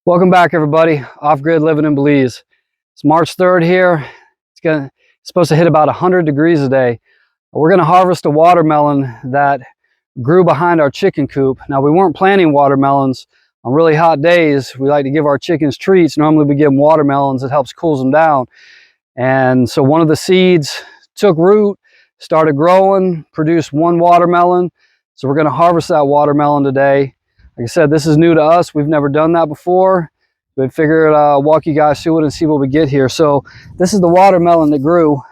Welcome back, everybody. Off-grid living in Belize. It's March 3rd here. It's supposed to hit about 100 degrees a day. We're going to harvest a watermelon that grew behind our chicken coop. Now, we weren't planting watermelons. On really hot days, we like to give our chickens treats. Normally, we give them watermelons. It helps cool them down. And so one of the seeds took root, started growing, produced one watermelon. So we're going to harvest that watermelon today. Like I said, this is new to us. We've never done that before. We figured walk you guys through it and see what we get here. So this is the watermelon that grew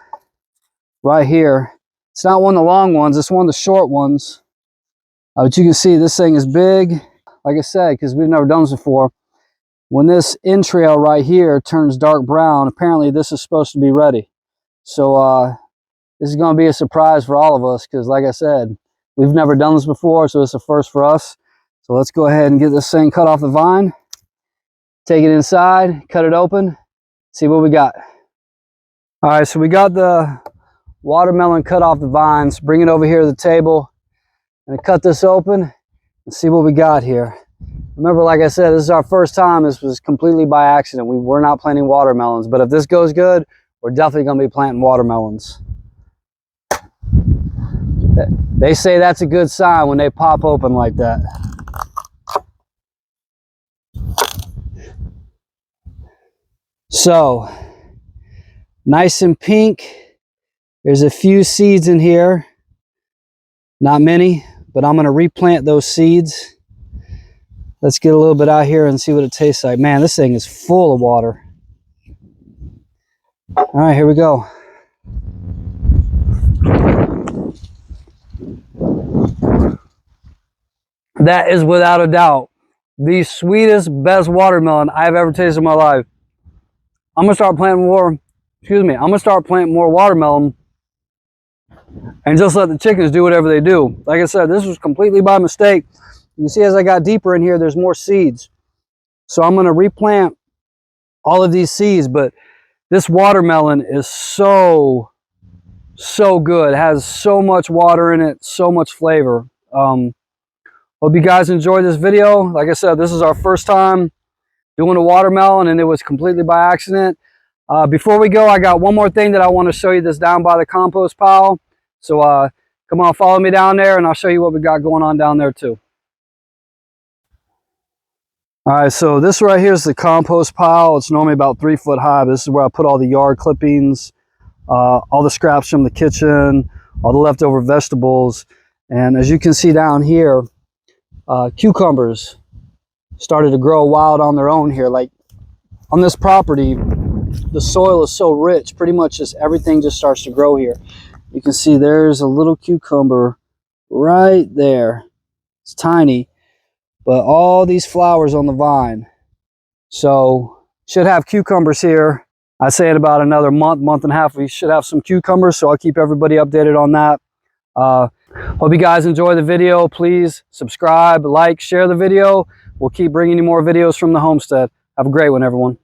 right here. It's not one of the long ones. It's one of the short ones. But you can see this thing is big. Like I said, because we've never done this before. When this entrail right here turns dark brown, apparently this is supposed to be ready. So this is going to be a surprise for all of us because, like I said, we've never done this before, so it's a first for us. So let's go ahead and get this thing cut off the vine, take it inside, cut it open, see what we got. All right, so we got the watermelon cut off the vines. Bring it over here to the table and cut this open and see what we got here. Remember, like I said, this is our first time. This was completely by accident. We were not planting watermelons, but if this goes good, we're definitely going to be planting watermelons. They say that's a good sign when they pop open like that. So, nice and pink. There's a few seeds in here. Not many, but I'm going to replant those seeds. Let's get a little bit out here and see what it tastes like. Man, this thing is full of water. All right, here we go. That is without a doubt the sweetest, best watermelon I've ever tasted in my life. I'm gonna start planting more, I'm gonna start planting more watermelon and just let the chickens do whatever they do. Like I said, this was completely by mistake. You can see as I got deeper in here, there's more seeds. So I'm gonna replant all of these seeds, but this watermelon is so good. It has so much water in it, so much flavor. Hope you guys enjoyed this video. Like I said, this is our first time doing a watermelon and it was completely by accident. Before we go, I got one more thing that I want to show you that's down by the compost pile. So come on, follow me down there and I'll show you what we got going on down there too. All right, so this right here is the compost pile. It's normally about 3 foot high. But this is where I put all the yard clippings, all the scraps from the kitchen, all the leftover vegetables. And as you can see down here, cucumbers started to grow wild on their own here. Like on this property, the soil is so rich, pretty much just everything just starts to grow here. You can see there's a little cucumber right there. It's tiny, but all these flowers on the vine. So should have cucumbers here. I say in about another month and a half, we should have some cucumbers. So I'll keep everybody updated on that. Hope you guys enjoy the video. Please subscribe, like, share the video. We'll keep bringing you more videos from the homestead. Have a great one, everyone.